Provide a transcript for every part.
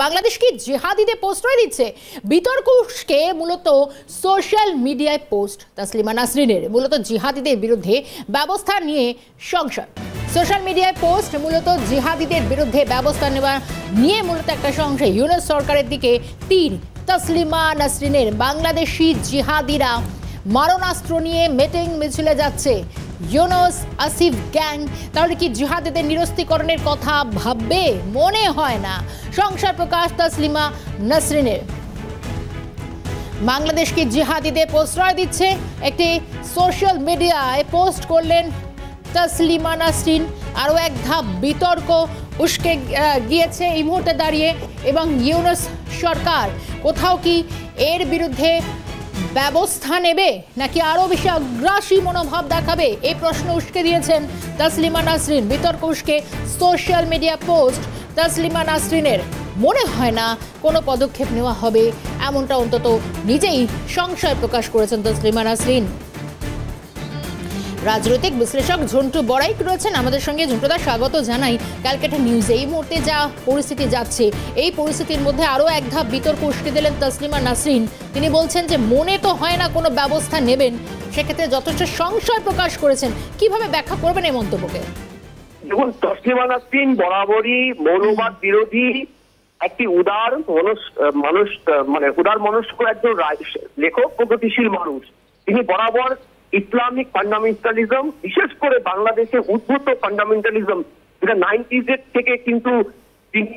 বাংলাদেশ কি জিহাদিদের প্রশ্রয় দিচ্ছে? বিতর্ক উস্কে মূলত সোশ্যাল মিডিয়ায় পোস্ট তাসলিমা নাসরিনের মূলত জিহাদিদের বিরুদ্ধে ব্যবস্থা নিয়ে সংশয়। সোশ্যাল মিডিয়ায় পোস্ট মূলত জিহাদিদের বিরুদ্ধে ব্যবস্থা নেওয়া নিয়ে মূলত একটা সংশয়। ইউনূস সরকারের দিকে তীর তাসলিমা নাসরিনের। বাংলাদেশি জিহাদিরা মারণাস্ত্র নিয়ে মিটিং মিছিলে যাচ্ছে। ইউনূস আসিফ গ্যাং তাহলে কি জিহাদিদের নিরস্ত্রীকরণের কথা ভাববে? মনে হয় না। সংশয় প্রকাশ তাসলিমা নাসরিনের। বাংলাদেশ কি জিহাদিদের প্রশ্রয় দিচ্ছে? একটি সোশ্যাল মিডিয়ায় পোস্ট করলেন তাসলিমা নাসরিন। আরও এক ধাপ বিতর্ক উস্কে গিয়েছে এই মুহূর্তে দাঁড়িয়ে। এবং ইউনূস সরকার কোথাও কি এর বিরুদ্ধে ব্যবস্থা নেবে নাকি আরও বেশি আগ্রাসী মনোভাব দেখাবে, এই প্রশ্ন উস্কে দিয়েছেন তাসলিমা নাসরিন। বিতর্ক উস্কে সোশ্যাল মিডিয়া পোস্ট তাসলিমা নাসরিনের। মনে হয় না কোনো পদক্ষেপ নেওয়া হবে, এমনটা অন্তত নিজেই সংশয় প্রকাশ করেছেন তাসলিমা নাসরিন। রাজনৈতিক বিশ্লেষক ঝন্টু বড়াইক রয়েছেন আমাদের সঙ্গে। ঝন্টুদা, স্বাগত জানাই ক্যালকাটা নিউজে। এই মুহূর্তে যা পরিস্থিতি যাচ্ছে, এই পরিস্থিতির মধ্যে আরও এক ধাপ বিতর্ক উস্কে দিলেন তাসলিমা নাসরিন। তিনি বলছেন যে মনে তো হয় না কোনো ব্যবস্থা নেবেন, সেক্ষেত্রে যথেষ্ট সংশয় প্রকাশ করেছেন। কিভাবে ব্যাখ্যা করবেন এই মন্তব্যকে? দেখুন, তাসলিমা নাসরিন বরাবরই মৌলবাদ বিরোধী একটি উদার মনস্ক একজন লেখক, প্রগতিশীল মানুষ। তিনি বরাবর ইসলামিক ফান্ডামেন্টালিজম, বিশেষ করে বাংলাদেশে উদ্ভূত ফান্ডামেন্টালিজম, যেটা 90s থেকে কিন্তু তিনি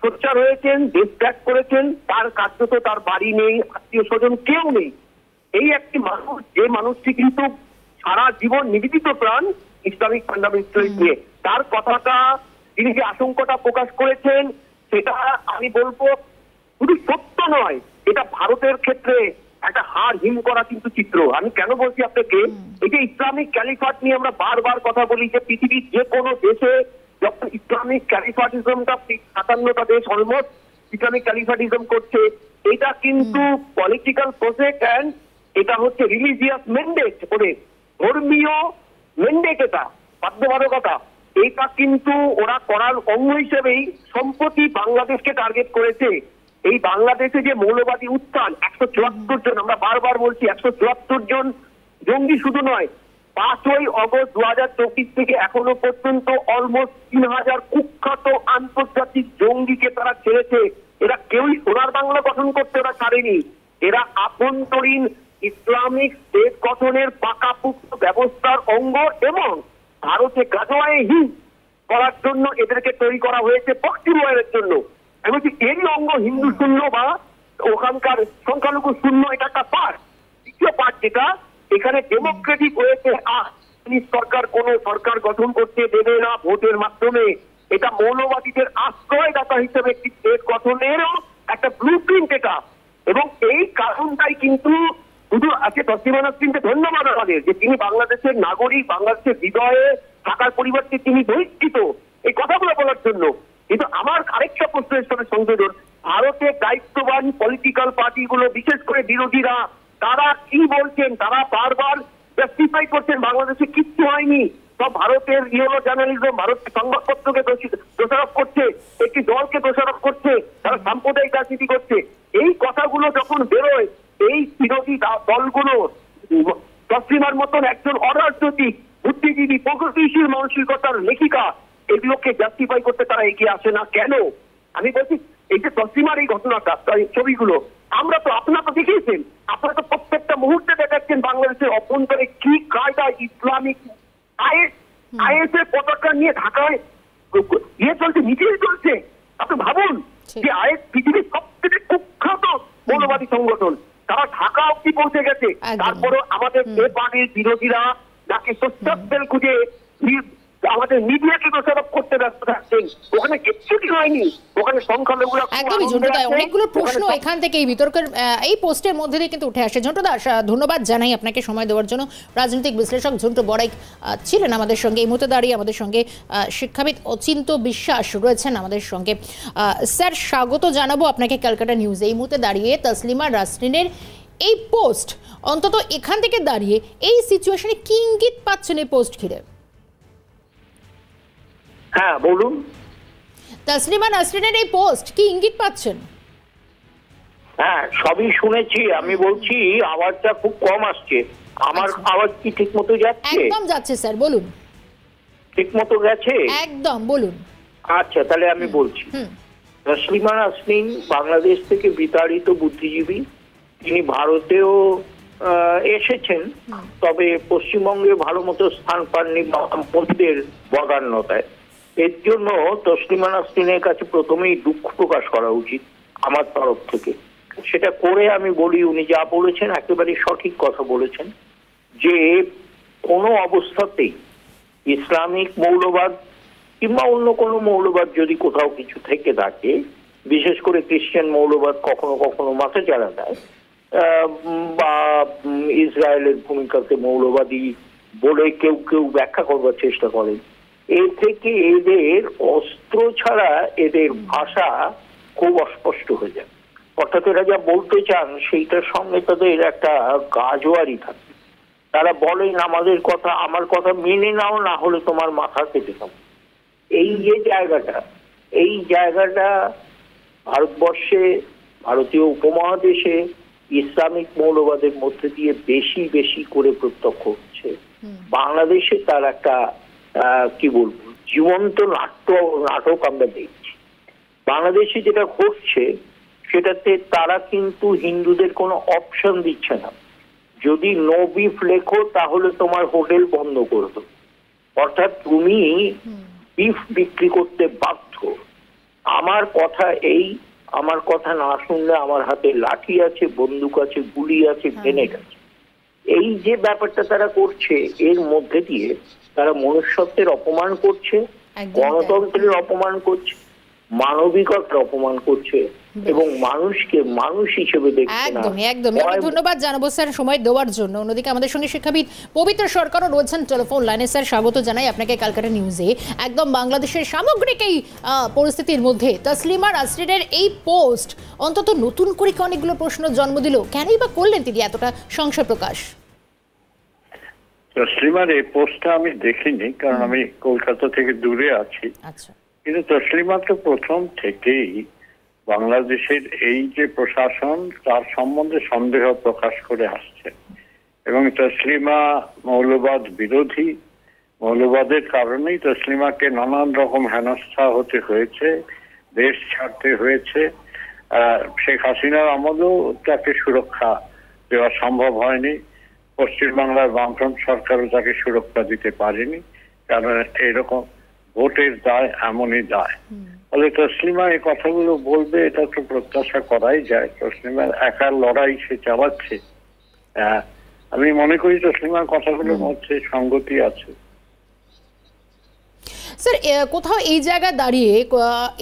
সোচ্চার হয়েছেন, দেশ ত্যাগ করেছেন। তার কার্যত তার বাড়ি নেই, আত্মীয় স্বজন কেউ নেই। এই একটি মানুষ, যে মানুষটি কিন্তু সারা জীবন নিবেদিত প্রাণ ইসলামিক ফান্ডামেন্টালিজম নিয়ে। তার কথাটা, তিনি যে আশঙ্কাটা প্রকাশ করেছেন, সেটা আমি বলবো শুধু সত্য নয়, এটা ভারতের ক্ষেত্রে একটা হার হিম করা কিন্তু চিত্র। আমি কেন বলছি আপনাকে, এই যে ইসলামিক ক্যালিফাট নিয়ে আমরা বারবার কথা বলি, যে পৃথিবীর যে কোনো দেশে যখন ইসলামিক ক্যালিফাটিজমটা 57টা দেশ অলমোস্ট ইসলামিক ক্যালিফাটিজম করছে, এটা কিন্তু পলিটিক্যাল প্রজেক্ট অ্যান্ড এটা হচ্ছে রিলিজিয়াস ম্যান্ডেট, করে ধর্মীয় ম্যান্ডেট, এটা বাধ্যবাধকতা। এটা কিন্তু ওরা করার অঙ্গ হিসেবেই সম্প্রতি বাংলাদেশকে টার্গেট করেছে। এই বাংলাদেশে যে মৌলবাদী উত্থান, 174 জন, আমরা বারবার বলছি 174 জন জঙ্গি শুধু নয়, 5ই অগস্ট 2024 থেকে এখনো পর্যন্ত অলমোস্ট 3000 কুখ্যাত আন্তর্জাতিক জঙ্গিকে তারা ছেড়েছে। এরা কেউই সোনার বাংলা গঠন করতে ওরা ছাড়েনি। এরা আভ্যন্তরীণ ইসলামিক স্টেট গঠনের পাকাপোক্ত ব্যবস্থার অঙ্গ, এবং ভারতে গাজওয়ায়ে করার জন্য এদেরকে তৈরি করা হয়েছে, পশ্চিমবঙ্গের জন্য। আমি বলছি এরই অঙ্গ হিন্দু শূন্য বা ওখানকার সংখ্যালঘু শূন্য, এটা একটা পার্ট। দ্বিতীয় পার্ট যেটা এখানে ডেমোক্রেটিক হয়েছে, সরকার কোন সরকার গঠন করতে দেবে না ভোটের মাধ্যমে। এটা মৌলবাদীদের আশ্রয়দাতা হিসেবে একটি দেশ গঠনেরও একটা ব্লুপ্রিন্ট এটা। এবং এই কারণটাই কিন্তু শুধু আজকে তাসলিমা নাসরিনকে ধন্যবাদ আমাদের, যে তিনি বাংলাদেশের নাগরিক, বাংলাদেশের হৃদয়ে থাকার পরিবর্তে তিনি বহিষ্কৃত এই কথাগুলো বলার জন্য। কিন্তু আমার আরেকটা প্রশ্নের সাথে সংযোজন, ভারতের দায়িত্ববান পলিটিক্যাল পার্টিগুলো, বিশেষ করে বিরোধীরা, তারা কি বলছেন? তারা বারবার জাস্টিফাই করছেন বাংলাদেশে কিচ্ছু হয়নি, সব ভারতের ইয়েলো জার্নালিজম, ভারতের সংবাদপত্রকে দোষারোপ করছে, একটি দলকে দোষারোপ করছে, তারা সাম্প্রদায়িক রাজনীতি করছে। এই কথাগুলো যখন বেরোয়, এই বিরোধী দলগুলো তসলিমার মতন একজন অরাজনৈতিক বুদ্ধিজীবী, প্রগতিশীল মানসিকতার লেখিকা, এগুলোকে জাস্টিফাই করতে তারা এগিয়ে আসে না কেন? আমি বলছি, এই যে তসলিমার এই ঘটনাটা, ছবিগুলো আমরা তো, আপনারা তো দেখিয়েছেন, আপনারা তো প্রত্যেকটা মুহূর্তে দেখাচ্ছেন বাংলাদেশের অভ্যন্তরে কি কায়দা ইসলামিক আইএস এর পতাকা নিয়ে ঢাকায় ইয়ে চলছে, মিছিল চলছে। আপনি ভাবুন যে আইএস পৃথিবীর সবথেকে কুখ্যাত মৌলবাদী সংগঠন, তারা ঢাকা অব্দি পৌঁছে গেছে। তারপরেও আমাদের এ পার্টির বিরোধীরা যাকে সোশ্যাল খুঁজে আমাদের মিডিয়াকে দোষারোপ করতে ব্যস্ত থাকছেন, ওখানে কিচ্ছু হয়নি, ওখানে সংখ্যালঘুরা। একদমই ঝন্টুদা, অনেকগুলো প্রশ্ন এখান থেকে এই বিতর্কের এই পোস্টের মধ্যে দিয়ে কিন্তু উঠে আসে। ঝন্টুদা, ধন্যবাদ জানাই আপনাকে সময় দেওয়ার জন্য। রাজনৈতিক বিশ্লেষক ঝন্টু বড়াইক ছিলেন আমাদের সঙ্গে। এই মুহূর্তে দাঁড়িয়ে আমাদের সঙ্গে শিক্ষাবিদ অচিন্ত বিশ্বাস রয়েছেন আমাদের সঙ্গে। স্যার, স্বাগত জানাবো আপনাকে ক্যালকাটা নিউজে। এই মুহূর্তে দাঁড়িয়ে তাসলিমা নাসরিনের এই পোস্ট, অন্তত এখান থেকে দাঁড়িয়ে এই সিচুয়েশনে কি ইঙ্গিত পাচ্ছেন এই পোস্ট ঘিরে? হ্যাঁ, বলুন। তাসলিমা নাসরিনের এই পোস্ট কি ইঙ্গিত পাচ্ছেন? হ্যাঁ, সবই শুনেছি। আমি বলছি আওয়াজটা খুব কম আসছে। আমার আওয়াজ কি ঠিক মতো যাচ্ছে? একদম যাচ্ছে স্যার, বলুন। ঠিক মতো গেছে? একদম, বলুন। আচ্ছা, তাহলে আমি বলছি। তাসলিমা নাসরিন বাংলাদেশ থেকে বিতাড়িত বুদ্ধিজীবী। তিনি ভারতেও এসেছেন, তবে পশ্চিমবঙ্গে ভালো মতো স্থান পাননি বামপন্থীদের বদান্যতায়। এর জন্য তসলিমা নাসরিনের কাছে প্রথমেই দুঃখ প্রকাশ করা উচিত আমার তরফ থেকে। সেটা করে আমি বলি, উনি যা বলেছেন একেবারে সঠিক কথা বলেছেন, যে কোনো অবস্থাতেই ইসলামিক মৌলবাদ কিংবা অন্য কোনো মৌলবাদ যদি কোথাও কিছু থেকে থাকে, বিশেষ করে খ্রিস্টান মৌলবাদ কখনো কখনো মাথা চাড়া দেয়, বা ইসরায়েলের ভূমিকাকে মৌলবাদী বলে কেউ কেউ ব্যাখ্যা করবার চেষ্টা করেন, এর থেকে এদের অস্ত্র ছাড়া এদের ভাষা খুব অস্পষ্ট হয়ে যায়। অর্থাৎ এরা যা বলতে চান সেইটার সঙ্গে তাদের একটা গাজোয়ারি থাকে। তারা বলেন আমাদের কথা, আমার কথা মেনে নাও, না হলে তোমার মাথা কেটে দাও। এই যে জায়গাটা, এই জায়গাটা ভারতবর্ষে, ভারতীয় উপমহাদেশে ইসলামিক মৌলবাদের মধ্যে দিয়ে বেশি বেশি করে প্রত্যক্ষ হচ্ছে। বাংলাদেশে তার একটা কি বলবো, জীবন্ত নাটক আমরা দেখছি। বাংলাদেশে যেটা ঘটছে সেটাতে তারা কিন্তু হিন্দুদের কোনো অপশন দিচ্ছে না। যদি নো বিফ লেখো তাহলে তোমার হোটেল বন্ধ করে দেবো। অর্থাৎ তুমি বিফ বিক্রি করতে বাধ্য। আমার কথা এই, আমার কথা না শুনলে আমার হাতে লাঠি আছে, বন্দুক আছে, গুলি আছে, গ্রেনেড আছে। এই যে ব্যাপারটা তারা করছে, এর মধ্যে দিয়ে তারা মনুষ্যত্বের অপমান করছে, গণতন্ত্রের অপমান করছে, মানবিকতার অপমান করছে এবং মানুষকে মানুষ হিসেবে দেখছে না। একদমই একদমই। ধন্যবাদ জানাবো স্যার সময় দেওয়ার জন্য। অন্যদিকে আমাদের সঙ্গে শিক্ষাবিদ পবিত্র সরকারও রয়েছেন টেলিফোন লাইনে। স্যার, স্বাগত জানাই আপনাকে ক্যালকাটা নিউজে। একদম বাংলাদেশের সামগ্রিক এই পরিস্থিতির মধ্যে তাসলিমা নাসরিনের এই পোস্ট অন্তত নতুন করে অনেকগুলো প্রশ্ন জন্ম দিল। কেনই বা করলেন তিনি এতটা সংশয় প্রকাশ? তসলিমার এই পোস্টটা আমি দেখিনি, কারণ আমি কলকাতা থেকে দূরে আছি। আচ্ছা। কিন্তু তসলিমা তো প্রথম থেকেই বাংলাদেশের এই যে প্রশাসন তার সম্বন্ধে সন্দেহ প্রকাশ করে আসছে, এবং তসলিমা মৌলবাদ বিরোধী। মৌলবাদের কারণেই তসলিমাকে নানান রকম হেনস্থা হতে হয়েছে, দেশ ছাড়তে হয়েছে। শেখ হাসিনার আমলেও তাকে সুরক্ষা দেওয়া সম্ভব হয়নি। পশ্চিমবাংলার বামফ্রন্ট সরকারও তাকে সুরক্ষা দিতে পারেনি, কারণ এরকম ভোটের দায় এমনই দায়। ফলে তসলিমা এই কথাগুলো বলবে, এটা তো প্রত্যাশা করাই যায়। তসলিমার একার লড়াই সে চালাচ্ছে। আমি মনে করি তসলিমার কথাগুলোর মধ্যে সঙ্গতি আছে। স্যার, কোথাও এই জায়গায় দাঁড়িয়ে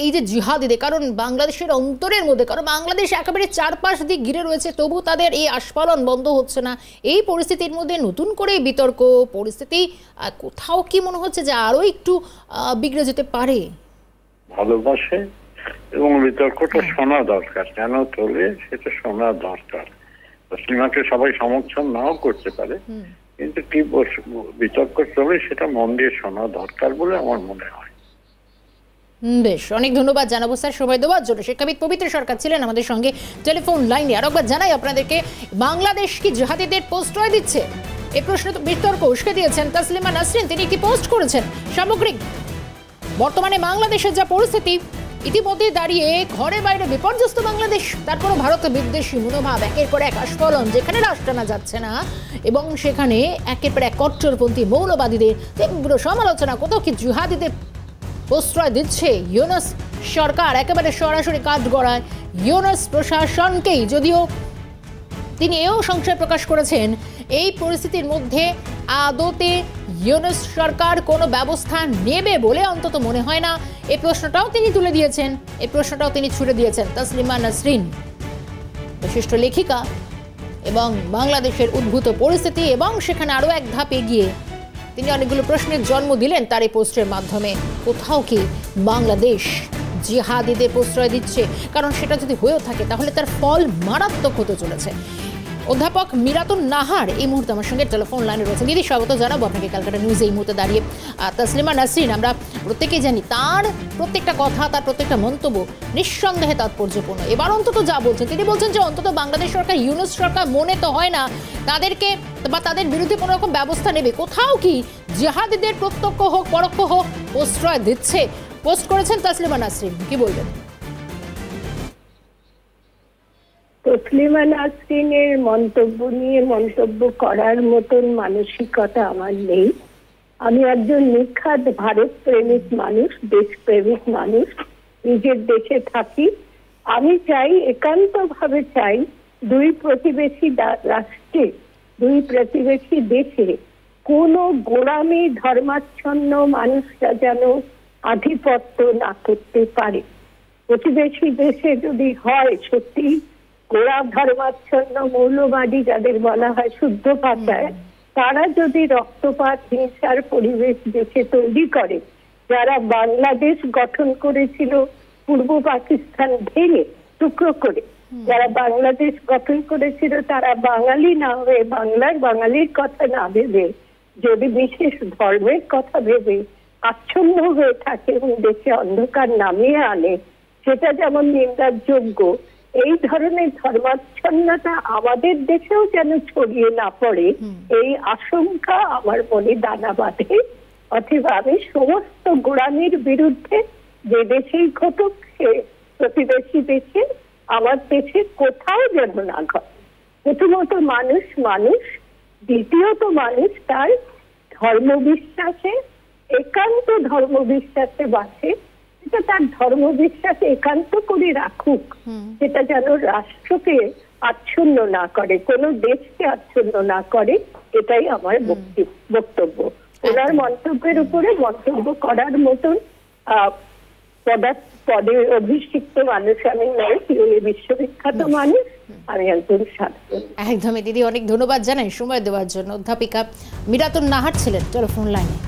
এই যে জিহাদিদের, কারণ বাংলাদেশের অন্তরের মধ্যে, কারণ বাংলাদেশ একেবারে চারপাশ দিক ঘিরে রয়েছে, তবু তাদের এই আস্ফালন বন্ধ হচ্ছে না। এই পরিস্থিতির মধ্যে নতুন করে বিতর্ক পরিস্থিতি কোথাও কি মনে হচ্ছে যে আরো একটু বিগড়ে যেতে পারে? ভালোবাসে এবং বিতর্কটা শোনা দরকার, কেন তোলে সেটা শোনা দরকার। তসলিমাকে সবাই সমর্থন নাও করতে পারে, কিন্তু কি বিতর্ক চলে সেটা মন দিয়ে শোনা দরকার বলে আমার মনে হয়। বেশ, অনেক ধন্যবাদ জানাবো স্যার সময় দেওয়ার জন্য। শিক্ষাবিদ পবিত্র সরকার ছিলেন আমাদের সঙ্গে টেলিফোন লাইনে। আর একবার জানাই আপনাদেরকে, বাংলাদেশ কি জিহাদিদের প্রশ্রয় দিচ্ছে? এই প্রশ্ন বিতর্ক উস্কে দিয়েছেন তাসলিমা নাসরিন। তিনি একটি পোস্ট করেছেন সামগ্রিক বর্তমানে বাংলাদেশের যা পরিস্থিতি, ইতিমধ্যে দাঁড়িয়ে ঘরে বাইরে বিপর্যস্ত বাংলাদেশ, তারপরও ভারত বিদ্বেষী মনোভাব, একের পর এক আস্ফালন, যেখানে রাশ টানা যাচ্ছে না, এবং সেখানে একের পর এক কট্টরপন্থী মৌলবাদীদের তীব্র সমালোচনা। কোথাও কি জিহাদিদের প্রশ্রয় দিচ্ছে ইউনূস সরকার? একেবারে সরাসরি কাজ গড়ায় ইউনূস প্রশাসনকেই। যদিও তিনি এও সংশয় প্রকাশ করেছেন, এই পরিস্থিতির মধ্যে আদতে ইউনূস সরকার কোনো ব্যবস্থা নেবে বলে অন্তত মনে হয় না। এই প্রশ্নটাও তিনি তুলে দিয়েছেন, এই প্রশ্নটাও তিনি ছুড়ে দিয়েছেন। তাসলিমা নাসরিন বিশিষ্ট লেখিকা, এবং বাংলাদেশের উদ্ভূত পরিস্থিতি এবং সেখানে আরও এক ধাপ এগিয়ে তিনি অনেকগুলো প্রশ্নের জন্ম দিলেন তার এই পোস্টের মাধ্যমে। কোথাও কি বাংলাদেশ জিহাদিদের প্রশ্রয় দিচ্ছে? কারণ সেটা যদি হয়েও থাকে তাহলে তার ফল মারাত্মক হতে চলেছে। অধ্যাপক মীরাতুন নাহার এই মুহূর্তে আমার সঙ্গে টেলিফোন লাইনে রয়েছেন। দিদি স্বাগত জানাবো আপনাকে ক্যালকাটা নিউজে। এই মুহূর্তে দাঁড়িয়ে তসলিমা নাসরিন, আমরা প্রত্যেকেই জানি তার প্রত্যেকটা কথা, তার প্রত্যেকটা মন্তব্য নিঃসন্দেহে তাৎপর্যপূর্ণ। এবার অন্তত যা বলছেন, তিনি বলছেন যে অন্তত বাংলাদেশ সরকার, ইউনূস সরকার মনে তো হয় না তাদেরকে বা তাদের বিরুদ্ধে কোনো রকম ব্যবস্থা নেবে। কোথাও কি জিহাদিদের প্রত্যক্ষ হোক পরোক্ষ হোক প্রশ্রয় দিচ্ছে? পোস্ট করেছেন তসলিমা নাসরিন, কি বলবেন? তসলিমা নাসরিনের মন্তব্য নিয়ে মন্তব্য করার মতন মানসিকতা আমার নেই। আমি একজন নিখাদ ভারত প্রেমিক মানুষ, দেশপ্রেমিক মানুষ, নিজের দেশে থাকি। আমি চাই, একান্তভাবে চাই, দুই প্রতিবেশী রাষ্ট্রে, দুই প্রতিবেশী দেশে কোনো গোঁড়ামি ধর্মাচ্ছন্ন মানুষরা যেন আধিপত্য না করতে পারে। প্রতিবেশী দেশে যদি হয় সত্যি গোড়া ধর্মাচ্ছন্ন মৌলবাদী, যাদের বলা হয় শুদ্ধ ভাষায়, তারা যদি রক্তপাত হিংসার পরিবেশ দেশে তৈরি করে, যারা বাংলাদেশ গঠন করেছিল পূর্ব পাকিস্তান ভেঙে টুকরো করে, যারা বাংলাদেশ গঠন করেছিল তারা বাঙালি না হয়ে বাঙালির কথা না ভেবে যদি বিশেষ ধর্মের কথা ভেবে আচ্ছন্ন হয়ে থাকে এবং দেশে অন্ধকার নামিয়ে আনে, সেটা যেমন নিন্দার যোগ্য, এই ধরনের ধর্মাচ্ছন্নতা আমাদের দেশেও যেন ছড়িয়ে না পড়ে, এই আশঙ্কা আমার মনে দানা বাঁধে। অথবা আমি সমস্ত গোঁড়ামির বিরুদ্ধে যে দেশেই ঘটুক, সে প্রতিবেশী দেশে, আমার দেশে কোথাও যেন না ঘটে। প্রথমত মানুষ মানুষ, দ্বিতীয়ত মানুষ তার ধর্মবিশ্বাসে, একান্ত ধর্মবিশ্বাসে বাঁচে, সেটা তার ধর্মবিশ্বাস একান্ত করে রাখুক, সেটা যেন রাষ্ট্রকে আচ্ছন্ন না করে, কোনো দেশকে আচ্ছন্ন না করে। এটাই আমার বক্তব্য। ওনার মন্তব্যের উপরে মন্তব্য করার মতন পদে অভিষিক্ত মানুষ আমি নয়, তিনি বিশ্ববিখ্যাত মানুষ, আমি একজন সাধারণ। একদমই দিদি, অনেক ধন্যবাদ জানাই সময় দেওয়ার জন্য। অধ্যাপিকা মীরাতুন নাহার ছিলেন টেলিফোন লাইনে।